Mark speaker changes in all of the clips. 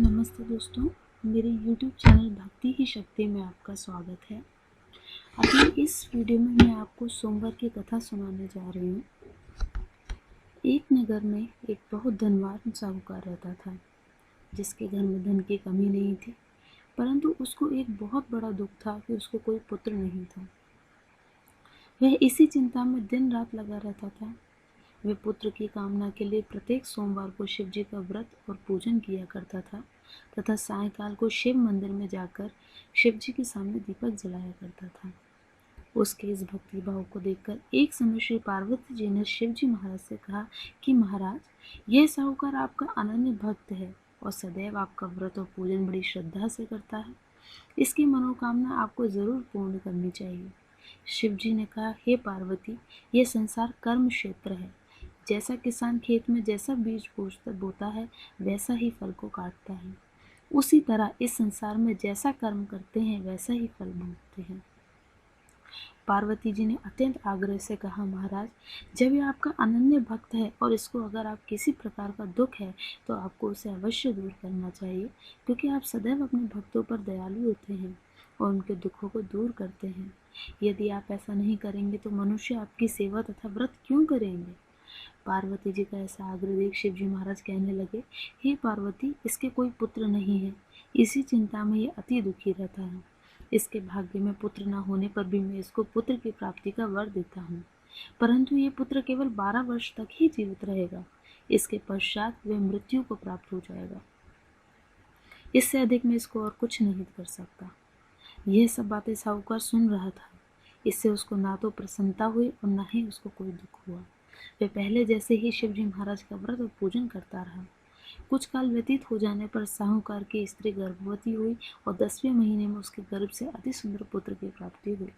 Speaker 1: नमस्ते दोस्तों, मेरे YouTube चैनल भक्ति की शक्ति में आपका स्वागत है। अभी इस वीडियो में मैं आपको सोमवार की कथा सुनाने जा रही हूँ। एक नगर में एक बहुत धनवान साहूकार रहता था, जिसके घर में धन की कमी नहीं थी, परंतु उसको एक बहुत बड़ा दुख था कि उसको कोई पुत्र नहीं था। वह इसी चिंता में दिन रात लगा रहता था। वह पुत्र की कामना के लिए प्रत्येक सोमवार को शिव जी का व्रत और पूजन किया करता था तथा सायंकाल को शिव मंदिर में जाकर शिव जी के सामने दीपक जलाया करता था। उसके इस भक्ति भाव को देखकर एक समय श्री पार्वती जी ने शिव जी महाराज से कहा कि महाराज, यह साहूकार आपका अनन्य भक्त है और सदैव आपका व्रत और पूजन बड़ी श्रद्धा से करता है। इसकी मनोकामना आपको जरूर पूर्ण करनी चाहिए। शिव जी ने कहा, हे पार्वती, यह संसार कर्म क्षेत्र है। जैसा किसान खेत में जैसा बीज बोता है, वैसा ही फल को काटता है। उसी तरह इस संसार में जैसा कर्म करते हैं, वैसा ही फल भोगते हैं। पार्वती जी ने अत्यंत आग्रह से कहा, महाराज, जब यह आपका अनन्य भक्त है और इसको अगर आप किसी प्रकार का दुख है तो आपको उसे अवश्य दूर करना चाहिए, क्योंकि आप सदैव अपने भक्तों पर दयालु होते हैं और उनके दुखों को दूर करते हैं। यदि आप ऐसा नहीं करेंगे तो मनुष्य आपकी सेवा तथा व्रत क्यों करेंगे? पार्वती जी का ऐसा आग्रह देख शिव जी महाराज कहने लगे, हे पार्वती, इसके कोई पुत्र नहीं है। इसी चिंता में ये अति दुखी रहता है। इसके भाग्य में पुत्र न होने पर भी मैं इसको पुत्र की प्राप्ति का वर देता हूँ, परंतु ये पुत्र केवल 12 वर्ष तक ही जीवित रहेगा। इसके पश्चात वह मृत्यु को प्राप्त हो जाएगा। इससे अधिक मैं इसको और कुछ नहीं कर सकता। यह सब बातें साहूकार सुन रहा था। इससे उसको ना तो प्रसन्नता हुई और न ही उसको कोई दुख हुआ। वह पहले जैसे ही शिवजी महाराज का व्रत और पूजन करता रहा। कुछ काल व्यतीत हो जाने पर साहूकार की स्त्री गर्भवती हुई और 10वें महीने में उसके गर्भ से अति सुंदर पुत्र की प्राप्ति हुई।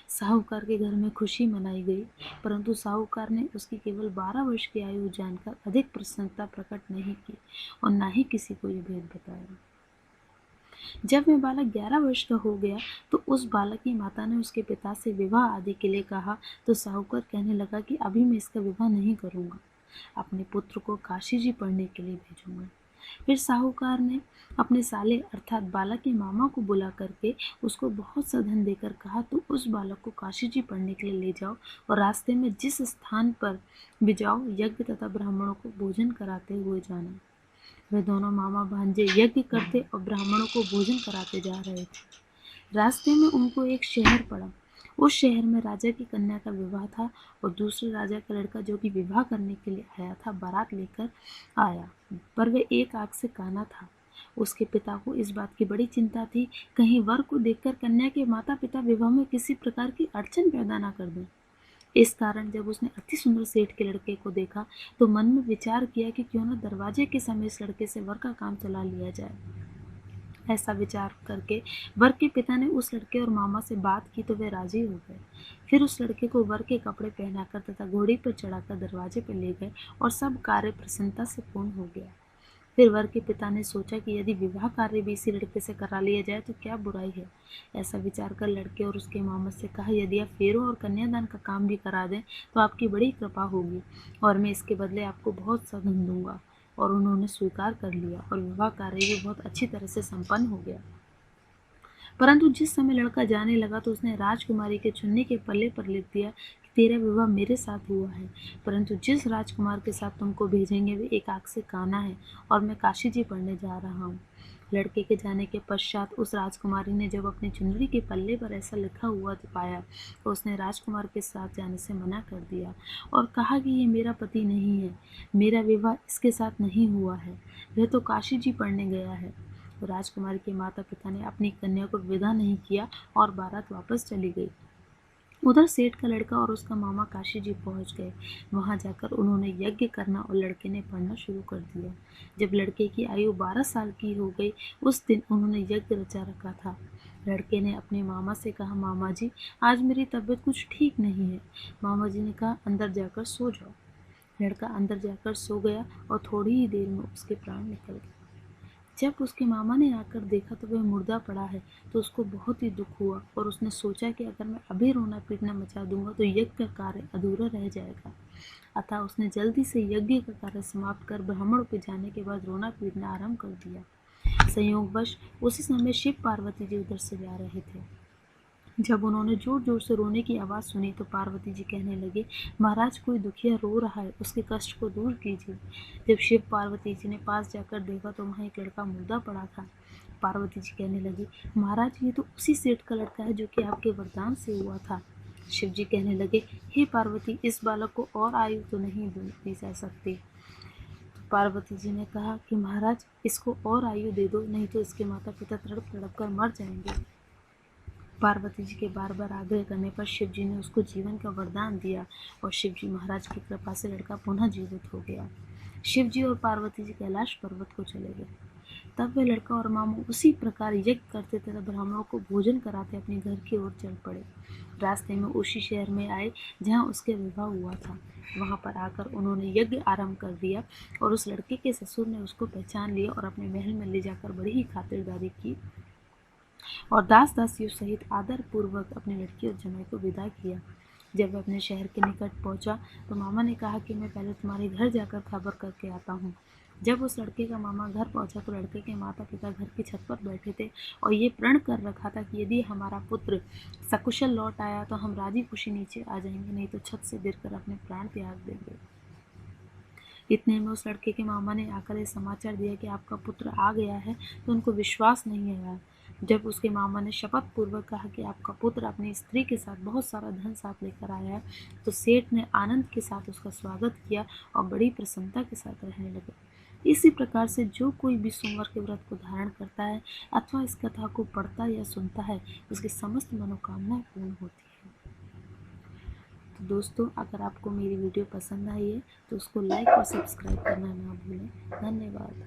Speaker 1: साहूकार के घर में खुशी मनाई गई, परंतु साहूकार ने उसकी केवल 12 वर्ष की आयु जानकर अधिक प्रसन्नता प्रकट नहीं की और न ही किसी को यह भेद बताया। जब वह बालक 11 वर्ष का हो गया तो उस बालक की माता ने उसके पिता से विवाह आदि के लिए कहा, तो साहूकार कहने लगा कि अभी मैं इसका विवाह नहीं करूंगा, अपने पुत्र को काशी जी पढ़ने के लिए भेजूंगा। फिर साहूकार ने अपने साले अर्थात बालक के मामा को बुला करके उसको बहुत सा धन देकर कहा, तो उस बालक को काशी जी पढ़ने के लिए ले जाओ और रास्ते में जिस स्थान पर भी जाओ, यज्ञ तथा ब्राह्मणों को भोजन कराते हुए जाना। वे दोनों मामा भांजे यज्ञ करते और ब्राह्मणों को भोजन कराते जा रहे थे। रास्ते में उनको एक शहर पड़ा। उस शहर में राजा की कन्या का विवाह था और दूसरे राजा का लड़का जो कि विवाह करने के लिए आया था, बारात लेकर आया, पर वह एक आंख से काना था। उसके पिता को इस बात की बड़ी चिंता थी, कहीं वर को देखकर कन्या के माता पिता विवाह में किसी प्रकार की अड़चन पैदा न कर दें। इस कारण जब उसने अति सुंदर सेठ के लड़के को देखा तो मन में विचार किया कि क्यों न दरवाजे के समय इस लड़के से वर का काम चला लिया जाए। ऐसा विचार करके वर के पिता ने उस लड़के और मामा से बात की तो वे राजी हो गए। फिर उस लड़के को वर के कपड़े पहनाकर तथा घोड़ी पर चढ़ाकर दरवाजे पर ले गए और सब कार्य प्रसन्नता से पूर्ण हो गया। फिर वर के पिता ने सोचा कि यदि विवाह कार्य भी इसी लड़के से करा लिया जाए तो क्या बुराई है। ऐसा विचार कर लड़के और उसके मामा से कहा, यदि आप फेरों और कन्यादान का काम भी करा दें तो आपकी बड़ी कृपा होगी और मैं इसके बदले आपको बहुत सा धन दूंगा। और उन्होंने स्वीकार कर लिया और विवाह कार्य भी बहुत अच्छी तरह से संपन्न हो गया। परंतु जिस समय लड़का जाने लगा तो उसने राजकुमारी के चुन्नी के पल्ले पर लिख दिया कि तेरा विवाह मेरे साथ हुआ है, परंतु जिस राजकुमार के साथ तुमको भेजेंगे वे एक आंख से काना है और मैं काशी जी पढ़ने जा रहा हूँ। लड़के के जाने के पश्चात उस राजकुमारी ने जब अपनी चुनरी के पल्ले पर ऐसा लिखा हुआ पाया तो उसने राजकुमार के साथ जाने से मना कर दिया और कहा कि ये मेरा पति नहीं है, मेरा विवाह इसके साथ नहीं हुआ है, वह तो काशी जी पढ़ने गया है। तो राजकुमारी के माता पिता ने अपनी कन्या को विदा नहीं किया और बारात वापस चली गई। उधर सेठ का लड़का और उसका मामा काशी जी पहुंच गए। वहां जाकर उन्होंने यज्ञ करना और लड़के ने पढ़ना शुरू कर दिया। जब लड़के की आयु 12 साल की हो गई, उस दिन उन्होंने यज्ञ रचा रखा था। लड़के ने अपने मामा से कहा, मामा जी, आज मेरी तबीयत कुछ ठीक नहीं है। मामा जी ने कहा, अंदर जाकर सो जाओ। लड़का अंदर जाकर सो गया और थोड़ी ही देर में उसके प्राण निकल गए। जब उसके मामा ने आकर देखा तो वह मुर्दा पड़ा है तो उसको बहुत ही दुख हुआ और उसने सोचा कि अगर मैं अभी रोना पीटना मचा दूंगा तो यज्ञ का कार्य अधूरा रह जाएगा। अतः उसने जल्दी से यज्ञ का कार्य समाप्त कर ब्राह्मणों के जाने के बाद रोना पीटना आरंभ कर दिया। संयोगवश उसी समय शिव पार्वती जी उधर से जा रहे थे। जब उन्होंने जोर जोर से रोने की आवाज़ सुनी तो पार्वती जी कहने लगे, महाराज कोई दुखिया रो रहा है, उसके कष्ट को दूर कीजिए। जब शिव पार्वती जी ने पास जाकर देखा तो वहाँ एक लड़का मुर्दा पड़ा था। पार्वती जी कहने लगी, महाराज ये तो उसी सेठ का लड़का है जो कि आपके वरदान से हुआ था। शिव जी कहने लगे, हे पार्वती, इस बालक को और आयु तो नहीं दी जा सकती। तो पार्वती जी ने कहा कि महाराज इसको और आयु दे दो, नहीं तो इसके माता पिता तड़प तड़प कर मर जाएंगे। पार्वती जी के बार बार आग्रह करने पर शिव जी ने उसको जीवन का वरदान दिया और शिव जी महाराज की कृपा से लड़का पुनः जीवित हो गया। शिव जी और पार्वती जी कैलाश पर्वत को चले गए। तब वे लड़का और मामू उसी प्रकार यज्ञ करते तथा ब्राह्मणों को भोजन कराते अपने घर की ओर चल पड़े। रास्ते में उसी शहर में आए जहाँ उसके विवाह हुआ था। वहाँ पर आकर उन्होंने यज्ञ आरंभ कर दिया और उस लड़के के ससुर ने उसको पहचान लिया और अपने महल में ले जाकर बड़ी ही खातिरदारी की और दास दासियों सहित आदर पूर्वक अपनी लड़की और जमाई को विदा किया। जब वह अपने शहर के निकट पहुंचा तो मामा ने कहा कि मैं पहले तुम्हारे घर जाकर खबर करके आता हूँ। जब उस लड़के का मामा घर पहुंचा तो लड़के के माता पिता घर की छत पर बैठे थे और ये प्रण कर रखा था कि यदि हमारा पुत्र सकुशल लौट आया तो हम राजी खुशी नीचे आ जाएंगे, नहीं तो छत से गिरकर अपने प्राण त्याग देंगे। इतने में उस लड़के के मामा ने आकर ये समाचार दिया कि आपका पुत्र आ गया है, तो उनको विश्वास नहीं आया। जब उसके मामा ने शपथ पूर्वक कहा कि आपका पुत्र अपनी स्त्री के साथ बहुत सारा धन साथ लेकर आया है, तो सेठ ने आनंद के साथ उसका स्वागत किया और बड़ी प्रसन्नता के साथ रहने लगे। इसी प्रकार से जो कोई भी सोमवार के व्रत को धारण करता है अथवा इस कथा को पढ़ता या सुनता है, उसकी समस्त मनोकामनाएं पूर्ण होती है। तो दोस्तों, अगर आपको मेरी वीडियो पसंद आई है तो उसको लाइक और सब्सक्राइब करना ना भूलें। धन्यवाद।